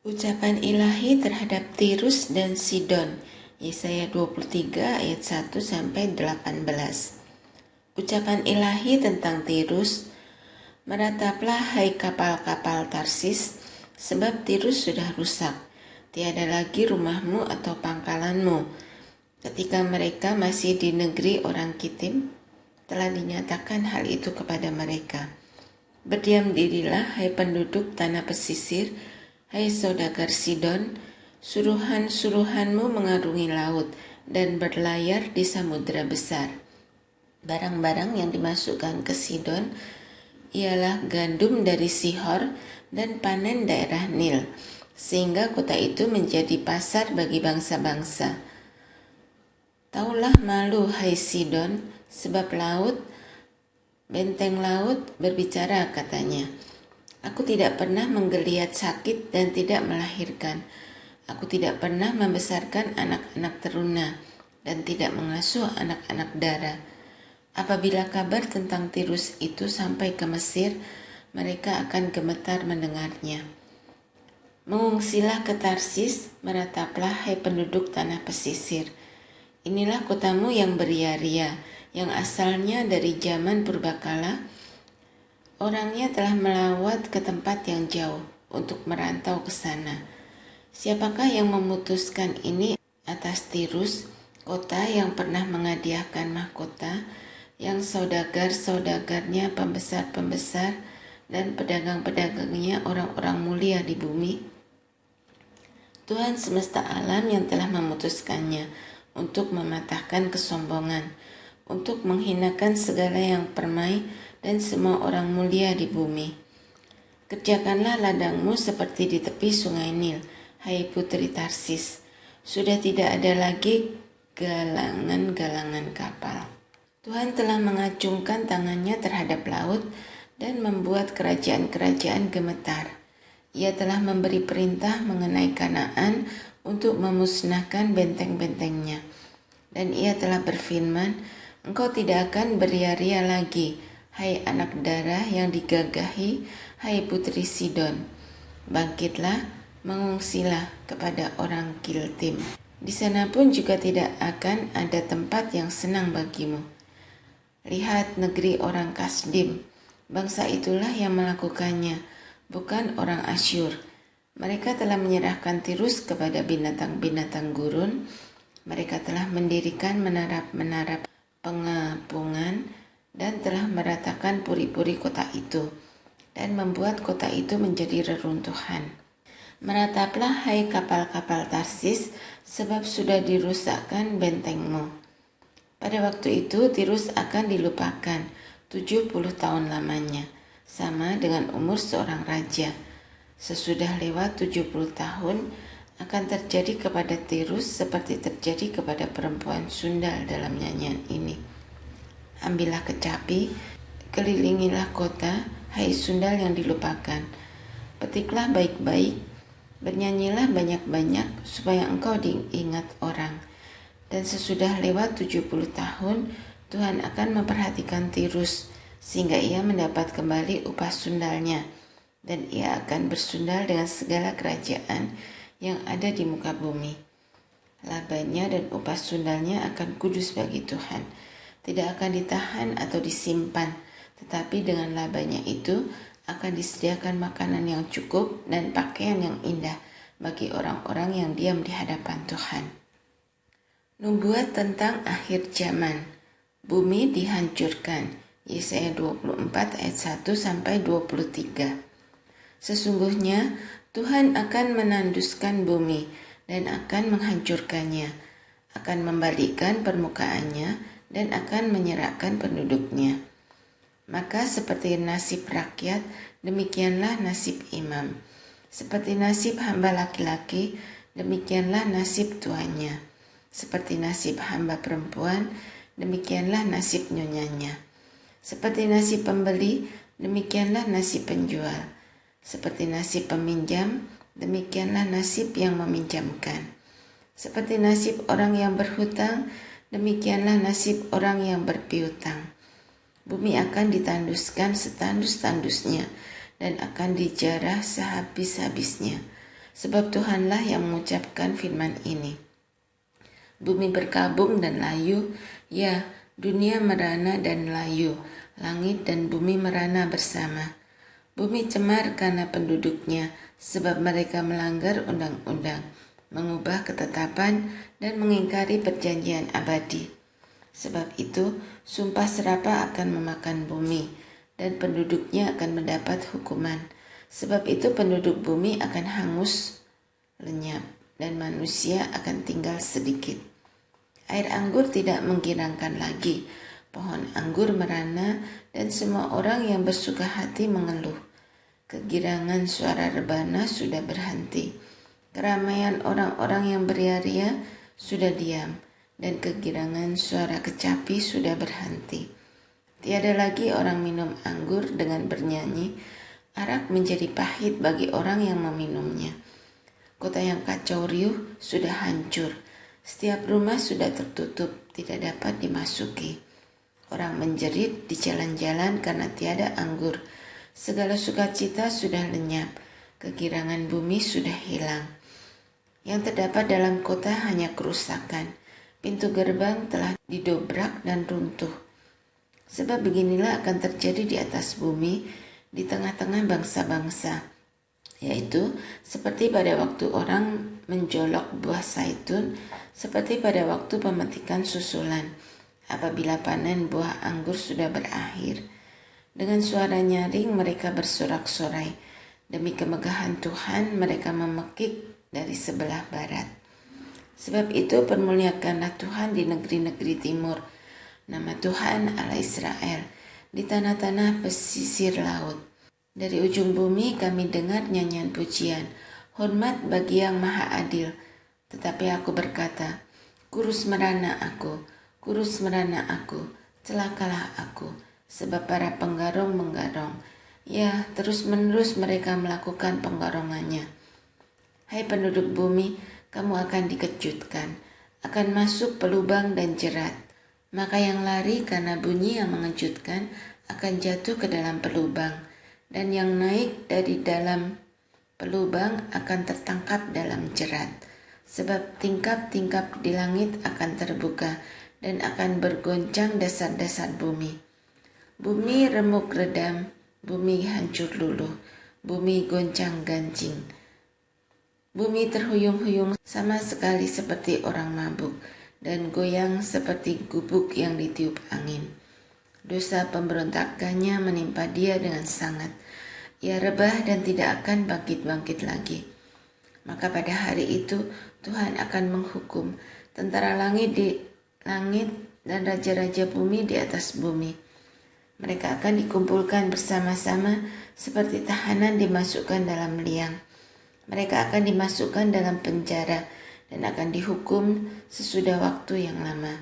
Ucapan ilahi terhadap Tirus dan Sidon, Yesaya 23 ayat 1 sampai 18. Ucapan ilahi tentang Tirus, merataplah hai kapal-kapal Tarsis, sebab Tirus sudah rusak, tiada lagi rumahmu atau pangkalanmu. Ketika mereka masih di negeri orang Kitim, telah dinyatakan hal itu kepada mereka. Berdiam dirilah hai penduduk tanah pesisir, hai saudagar Sidon, suruhan-suruhanmu mengarungi laut dan berlayar di samudera besar. Barang-barang yang dimasukkan ke Sidon ialah gandum dari Sihor dan panen daerah Nil, sehingga kota itu menjadi pasar bagi bangsa-bangsa. Taulah malu hai Sidon, sebab benteng laut berbicara, katanya. Aku tidak pernah menggeliat sakit dan tidak melahirkan. Aku tidak pernah membesarkan anak-anak teruna dan tidak mengasuh anak-anak dara. Apabila kabar tentang Tirus itu sampai ke Mesir, mereka akan gemetar mendengarnya. Mengungsilah ke Tarsis, merataplah hai penduduk tanah pesisir. Inilah kotamu yang beria-ria, yang asalnya dari zaman purbakala. Orangnya telah melawat ke tempat yang jauh untuk merantau ke sana. Siapakah yang memutuskan ini atas Tirus, kota yang pernah menghadiahkan mahkota, yang saudagar-saudagarnya pembesar-pembesar dan pedagang-pedagangnya orang-orang mulia di bumi? Tuhan semesta alam yang telah memutuskannya untuk mematahkan kesombongan, untuk menghinakan segala yang permai dan semua orang mulia di bumi. Kerjakanlah ladangmu seperti di tepi sungai Nil, hai putri Tarsis. Sudah tidak ada lagi galangan-galangan kapal. Tuhan telah mengacungkan tangannya terhadap laut dan membuat kerajaan-kerajaan gemetar. Ia telah memberi perintah mengenai Kanaan untuk memusnahkan benteng-bentengnya. Dan ia telah berfirman, engkau tidak akan beria-ria lagi, hai anak dara yang digagahi, hai putri Sidon. Bangkitlah, mengungsilah kepada orang Kiltim. Di sana pun juga tidak akan ada tempat yang senang bagimu. Lihat negeri orang Kasdim, bangsa itulah yang melakukannya, bukan orang Asyur. Mereka telah menyerahkan Tirus kepada binatang-binatang gurun. Mereka telah mendirikan menara-menara pengepungan dan telah meratakan puri-puri kota itu dan membuat kota itu menjadi reruntuhan. Merataplah hai kapal-kapal Tarsis, sebab sudah dirusakkan bentengmu. Pada waktu itu Tirus akan dilupakan 70 tahun lamanya, sama dengan umur seorang raja. Sesudah lewat 70 tahun, akan terjadi kepada Tirus seperti terjadi kepada perempuan sundal dalam nyanyian ini. Ambillah kecapi, kelilingilah kota, hai sundal yang dilupakan. Petiklah baik-baik, bernyanyilah banyak-banyak, supaya engkau diingat orang. Dan sesudah lewat 70 tahun, Tuhan akan memperhatikan Tirus, sehingga ia mendapat kembali upah sundalnya. Dan ia akan bersundal dengan segala kerajaan yang ada di muka bumi. Labanya dan upah sundalnya akan kudus bagi Tuhan. Tidak akan ditahan atau disimpan, tetapi dengan labanya itu akan disediakan makanan yang cukup dan pakaian yang indah bagi orang-orang yang diam di hadapan Tuhan. Nubuat tentang akhir zaman. Bumi dihancurkan. Yesaya 24 ayat 1 sampai 23. Sesungguhnya Tuhan akan menanduskan bumi dan akan menghancurkannya, akan membalikkan permukaannya dan akan menyerahkan penduduknya. Maka seperti nasib rakyat, demikianlah nasib imam. Seperti nasib hamba laki-laki, demikianlah nasib tuannya. Seperti nasib hamba perempuan, demikianlah nasib nyonyanya. Seperti nasib pembeli, demikianlah nasib penjual. Seperti nasib peminjam, demikianlah nasib yang meminjamkan. Seperti nasib orang yang berhutang, demikianlah nasib orang yang berpiutang. Bumi akan ditanduskan setandus-tandusnya dan akan dijarah sehabis-habisnya. sebab Tuhanlah yang mengucapkan firman ini. Bumi berkabung dan layu, ya, dunia merana dan layu, langit dan bumi merana bersama. Bumi cemar karena penduduknya, sebab mereka melanggar undang-undang, mengubah ketetapan, dan mengingkari perjanjian abadi. Sebab itu, sumpah serapah akan memakan bumi, dan penduduknya akan mendapat hukuman. Sebab itu penduduk bumi akan hangus, lenyap, dan manusia akan tinggal sedikit. Air anggur tidak menggirangkan lagi, pohon anggur merana, dan semua orang yang bersuka hati mengeluh. Kegirangan suara rebana sudah berhenti. Keramaian orang-orang yang beria-ria sudah diam, dan kegirangan suara kecapi sudah berhenti. Tiada lagi orang minum anggur dengan bernyanyi, arak menjadi pahit bagi orang yang meminumnya. Kota yang kacau riuh sudah hancur, setiap rumah sudah tertutup, tidak dapat dimasuki. Orang menjerit di jalan-jalan karena tiada anggur. Segala sukacita sudah lenyap, kegirangan bumi sudah hilang. Yang terdapat dalam kota hanya kerusakan. Pintu gerbang telah didobrak dan runtuh. Sebab beginilah akan terjadi di atas bumi, di tengah-tengah bangsa-bangsa, yaitu seperti pada waktu orang menjolok buah zaitun, seperti pada waktu pemetikan susulan, apabila panen buah anggur sudah berakhir. Dengan suara nyaring mereka bersorak-sorai, demi kemegahan Tuhan mereka memekik dari sebelah barat. Sebab itu permuliakanlah Tuhan di negeri-negeri timur, nama Tuhan Allah Israel, di tanah-tanah pesisir laut. Dari ujung bumi kami dengar nyanyian pujian, hormat bagi yang maha adil. Tetapi aku berkata, kurus merana aku, celakalah aku, sebab para penggarong menggarong. Ya, terus-menerus mereka melakukan penggarongannya. Hai penduduk bumi, kamu akan dikejutkan, akan masuk pelubang dan jerat. Maka yang lari karena bunyi yang mengejutkan akan jatuh ke dalam pelubang, dan yang naik dari dalam pelubang akan tertangkap dalam jerat. Sebab tingkap-tingkap di langit akan terbuka, dan akan bergoncang dasar-dasar bumi. Bumi remuk redam, bumi hancur luluh, bumi goncang-gancing. Bumi terhuyung-huyung sama sekali seperti orang mabuk, dan goyang seperti gubuk yang ditiup angin. Dosa pemberontakannya menimpa dia dengan sangat. Ia rebah dan tidak akan bangkit-bangkit lagi. Maka pada hari itu Tuhan akan menghukum tentara langit di langit dan raja-raja bumi di atas bumi. Mereka akan dikumpulkan bersama-sama seperti tahanan dimasukkan dalam liang. Mereka akan dimasukkan dalam penjara dan akan dihukum sesudah waktu yang lama.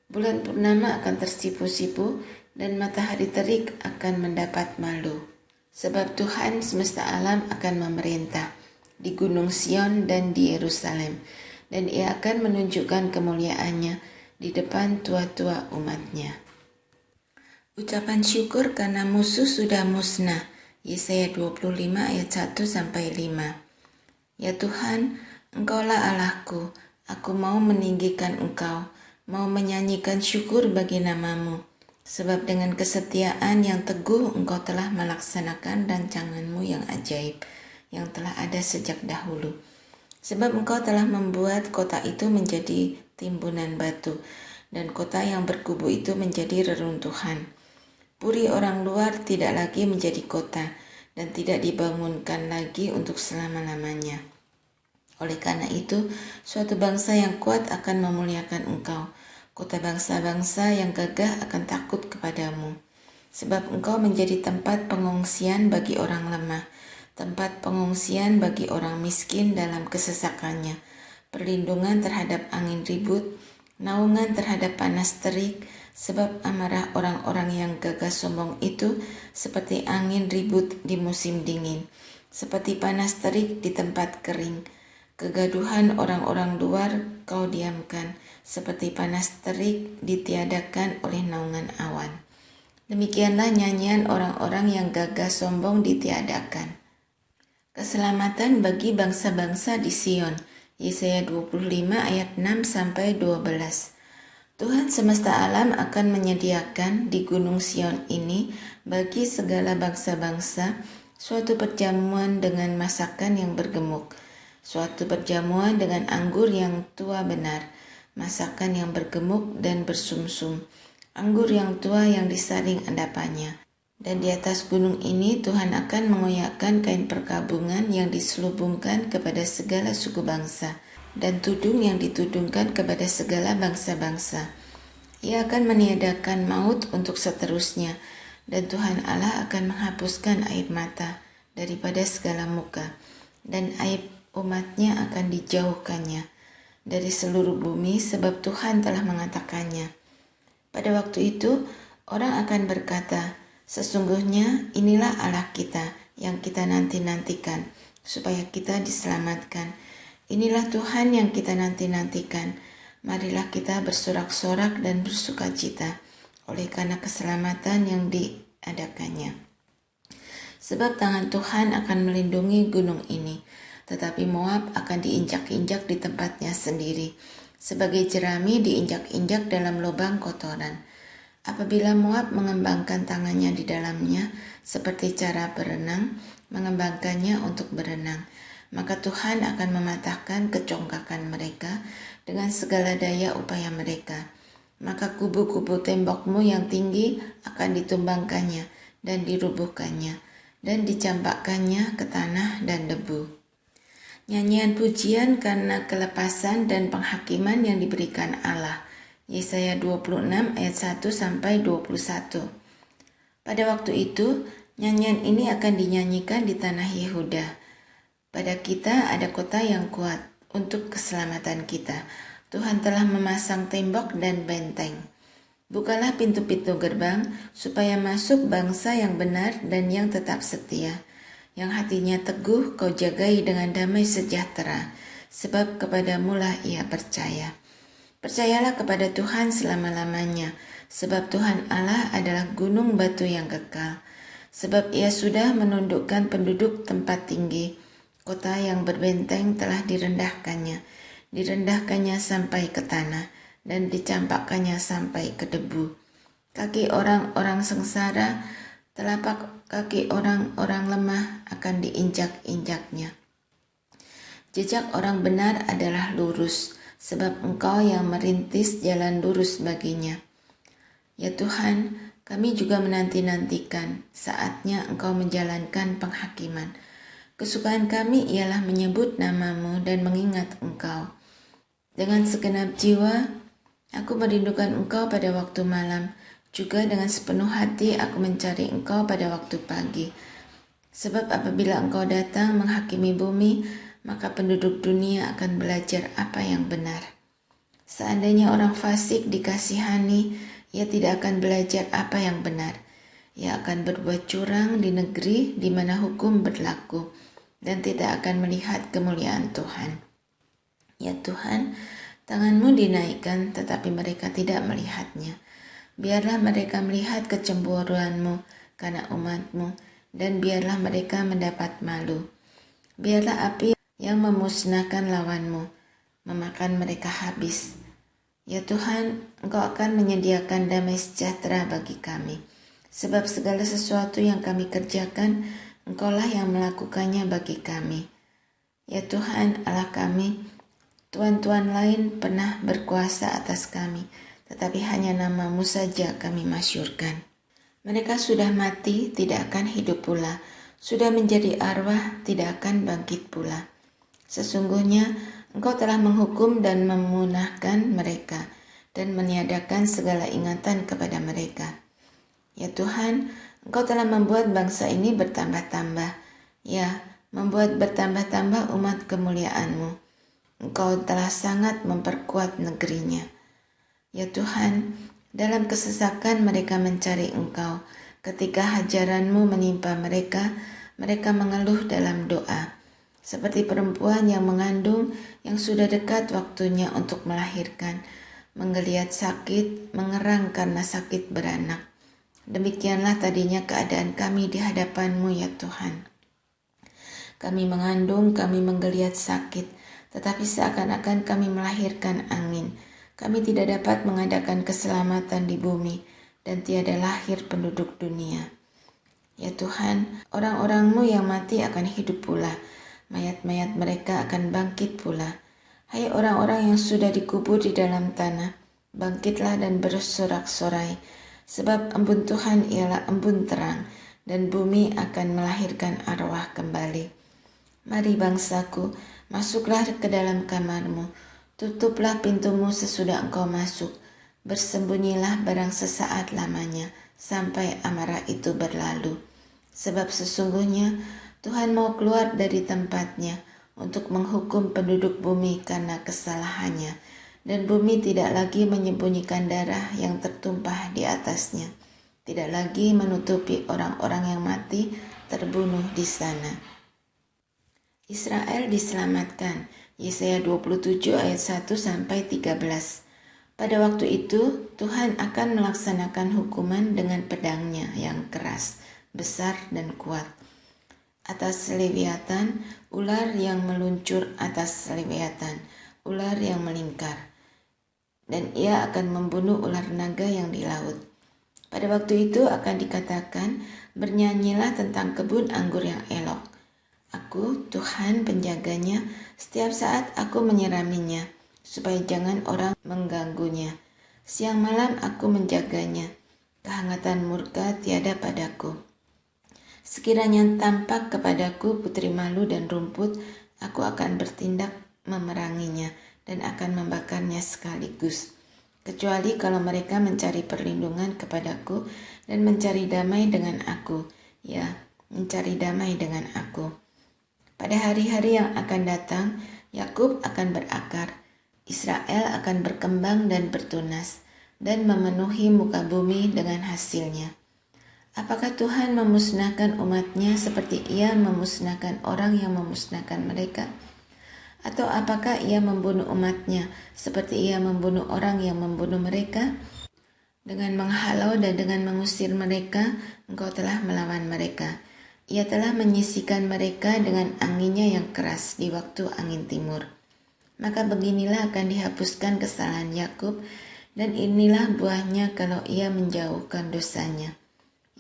Bulan purnama akan tersipu-sipu dan matahari terik akan mendapat malu. Sebab Tuhan semesta alam akan memerintah di Gunung Sion dan di Yerusalem, dan ia akan menunjukkan kemuliaannya di depan tua-tua umatnya. Ucapan syukur karena musuh sudah musnah. Yesaya 25 ayat 1-5. Ya Tuhan, Engkaulah Allahku, aku mau meninggikan Engkau, mau menyanyikan syukur bagi nama-Mu, sebab dengan kesetiaan yang teguh Engkau telah melaksanakan rancangan-Mu yang ajaib, yang telah ada sejak dahulu. Sebab Engkau telah membuat kota itu menjadi timbunan batu, dan kota yang berkubu itu menjadi reruntuhan. Puri orang luar tidak lagi menjadi kota, dan tidak dibangunkan lagi untuk selama-lamanya. Oleh karena itu, suatu bangsa yang kuat akan memuliakan Engkau. Kota bangsa-bangsa yang gagah akan takut kepadamu. Sebab Engkau menjadi tempat pengungsian bagi orang lemah, tempat pengungsian bagi orang miskin dalam kesesakannya, perlindungan terhadap angin ribut, naungan terhadap panas terik, sebab amarah orang-orang yang gagah sombong itu seperti angin ribut di musim dingin, seperti panas terik di tempat kering. Kegaduhan orang-orang luar kau diamkan, seperti panas terik ditiadakan oleh naungan awan. Demikianlah nyanyian orang-orang yang gagah sombong ditiadakan. Keselamatan bagi bangsa-bangsa di Sion. Yesaya 25 ayat 6-12. Tuhan semesta alam akan menyediakan di Gunung Sion ini bagi segala bangsa-bangsa suatu perjamuan dengan masakan yang bergemuk, suatu perjamuan dengan anggur yang tua benar, masakan yang bergemuk dan bersumsum, anggur yang tua yang disaring endapannya. Dan di atas gunung ini Tuhan akan mengoyakkan kain perkabungan yang diselubungkan kepada segala suku bangsa, dan tudung yang ditudungkan kepada segala bangsa-bangsa. Ia akan meniadakan maut untuk seterusnya, dan Tuhan Allah akan menghapuskan air mata daripada segala muka, dan aib umatnya akan dijauhkannya dari seluruh bumi, sebab Tuhan telah mengatakannya. Pada waktu itu, orang akan berkata, sesungguhnya inilah Allah kita yang kita nanti-nantikan, supaya kita diselamatkan. Inilah Tuhan yang kita nanti-nantikan. Marilah kita bersorak-sorak dan bersukacita oleh karena keselamatan yang diadakannya. Sebab tangan Tuhan akan melindungi gunung ini, tetapi Moab akan diinjak-injak di tempatnya sendiri, sebagai jerami diinjak-injak dalam lubang kotoran. Apabila Moab mengembangkan tangannya di dalamnya, seperti cara berenang, mengembangkannya untuk berenang, maka Tuhan akan mematahkan kecongkakan mereka dengan segala daya upaya mereka. Maka kubu-kubu tembokmu yang tinggi akan ditumbangkannya dan dirubuhkannya, dan dicampakkannya ke tanah dan debu. Nyanyian pujian karena kelepasan dan penghakiman yang diberikan Allah. Yesaya 26 ayat 1-21. Pada waktu itu, nyanyian ini akan dinyanyikan di tanah Yehuda. Pada kita ada kota yang kuat untuk keselamatan kita. Tuhan telah memasang tembok dan benteng. Bukalah pintu-pintu gerbang supaya masuk bangsa yang benar dan yang tetap setia, yang hatinya teguh kau jagai dengan damai sejahtera, sebab kepadamulah ia percaya. Percayalah kepada Tuhan selama-lamanya, sebab Tuhan Allah adalah gunung batu yang kekal. Sebab ia sudah menundukkan penduduk tempat tinggi, kota yang berbenteng telah direndahkannya sampai ke tanah, dan dicampakkannya sampai ke debu. Kaki orang-orang sengsara, telapak kaki orang-orang lemah akan diinjak-injaknya. Jejak orang benar adalah lurus, sebab Engkau yang merintis jalan lurus baginya. Ya Tuhan, kami juga menanti-nantikan saatnya Engkau menjalankan penghakiman. Kesukaan kami ialah menyebut nama-Mu dan mengingat Engkau. Dengan segenap jiwa, aku merindukan Engkau pada waktu malam, juga dengan sepenuh hati aku mencari Engkau pada waktu pagi. Sebab apabila Engkau datang menghakimi bumi, maka penduduk dunia akan belajar apa yang benar. Seandainya orang fasik dikasihani, ia tidak akan belajar apa yang benar. Ia akan berbuat curang di negeri di mana hukum berlaku, dan tidak akan melihat kemuliaan Tuhan. Ya Tuhan, tangan-Mu dinaikkan, tetapi mereka tidak melihatnya. Biarlah mereka melihat kecemburuan-Mu karena umat-Mu, dan biarlah mereka mendapat malu. Biarlah api yang memusnahkan lawan-Mu memakan mereka habis. Ya Tuhan, Engkau akan menyediakan damai sejahtera bagi kami. Sebab segala sesuatu yang kami kerjakan, Engkaulah yang melakukannya bagi kami. Ya Tuhan Allah kami, tuan-tuan lain pernah berkuasa atas kami, tetapi hanya nama-Mu saja kami masyurkan. Mereka sudah mati, tidak akan hidup pula. Sudah menjadi arwah, tidak akan bangkit pula. Sesungguhnya Engkau telah menghukum dan memunahkan mereka, dan meniadakan segala ingatan kepada mereka. Ya Tuhan, Engkau telah membuat bangsa ini bertambah-tambah. Ya, membuat bertambah-tambah umat kemuliaan-Mu. Engkau telah sangat memperkuat negerinya. Ya Tuhan, dalam kesesakan mereka mencari Engkau. Ketika hajaran-Mu menimpa mereka, mereka mengeluh dalam doa. Seperti perempuan yang mengandung yang sudah dekat waktunya untuk melahirkan, menggeliat sakit, mengerang karena sakit beranak. Demikianlah tadinya keadaan kami di hadapan-Mu ya Tuhan. Kami mengandung, kami menggeliat sakit, tetapi seakan-akan kami melahirkan angin. Kami tidak dapat mengadakan keselamatan di bumi, dan tiada lahir penduduk dunia. Ya Tuhan, orang-orang-Mu yang mati akan hidup pula, mayat-mayat mereka akan bangkit pula. Hai orang-orang yang sudah dikubur di dalam tanah, bangkitlah dan bersorak-sorai, sebab embun Tuhan ialah embun terang, dan bumi akan melahirkan arwah kembali. Mari bangsaku, masuklah ke dalam kamarmu, tutuplah pintumu sesudah engkau masuk, bersembunyilah barang sesaat lamanya, sampai amarah itu berlalu. Sebab sesungguhnya Tuhan mau keluar dari tempatnya untuk menghukum penduduk bumi karena kesalahannya, dan bumi tidak lagi menyembunyikan darah yang tertumpah di atasnya, tidak lagi menutupi orang-orang yang mati terbunuh di sana. Israel diselamatkan. Yesaya 27 ayat 1-13. Pada waktu itu, Tuhan akan melaksanakan hukuman dengan pedangnya yang keras, besar dan kuat. Atas Leviatan, ular yang meluncur atas Leviatan, ular yang melingkar. Dan ia akan membunuh ular naga yang di laut. Pada waktu itu akan dikatakan, bernyanyilah tentang kebun anggur yang elok. Aku, Tuhan penjaganya, setiap saat aku menyiraminya, supaya jangan orang mengganggunya. Siang malam aku menjaganya, kehangatan murka tiada padaku. Sekiranya tampak kepadaku putri malu dan rumput, aku akan bertindak memeranginya dan akan membakarnya sekaligus. Kecuali kalau mereka mencari perlindungan kepadaku dan mencari damai dengan aku, ya, mencari damai dengan aku. Pada hari-hari yang akan datang, Yakub akan berakar, Israel akan berkembang dan bertunas, dan memenuhi muka bumi dengan hasilnya. Apakah Tuhan memusnahkan umat-Nya seperti Ia memusnahkan orang yang memusnahkan mereka? Atau apakah Ia membunuh umat-Nya seperti Ia membunuh orang yang membunuh mereka? Dengan menghalau dan dengan mengusir mereka, Engkau telah melawan mereka. Ia telah menyisikan mereka dengan anginnya yang keras di waktu angin timur. Maka beginilah akan dihapuskan kesalahan Yakub, dan inilah buahnya kalau ia menjauhkan dosanya.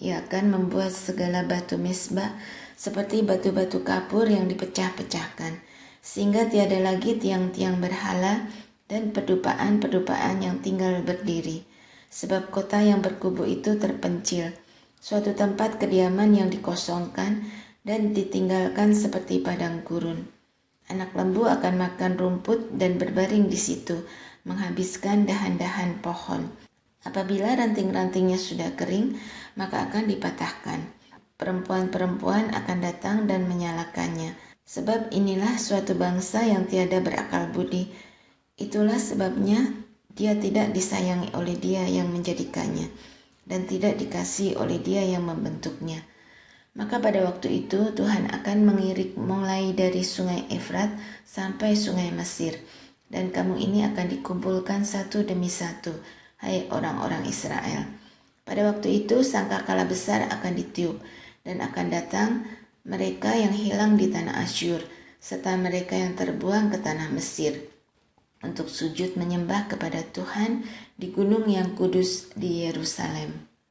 Ia akan membuat segala batu mesbah seperti batu-batu kapur yang dipecah-pecahkan, sehingga tiada lagi tiang-tiang berhala dan pedupaan-pedupaan yang tinggal berdiri. Sebab kota yang berkubu itu terpencil, suatu tempat kediaman yang dikosongkan dan ditinggalkan seperti padang gurun. Anak lembu akan makan rumput dan berbaring di situ, menghabiskan dahan-dahan pohon. Apabila ranting-rantingnya sudah kering, maka akan dipatahkan. Perempuan-perempuan akan datang dan menyalakannya. Sebab inilah suatu bangsa yang tiada berakal budi. Itulah sebabnya dia tidak disayangi oleh Dia yang menjadikannya, dan tidak dikasihi oleh Dia yang membentuknya. Maka pada waktu itu Tuhan akan mengirik mulai dari sungai Efrat sampai sungai Mesir, dan kamu ini akan dikumpulkan satu demi satu, hai orang-orang Israel. Pada waktu itu sangkakala besar akan ditiup, dan akan datang mereka yang hilang di tanah Asyur, serta mereka yang terbuang ke tanah Mesir, untuk sujud menyembah kepada Tuhan di gunung yang kudus di Yerusalem.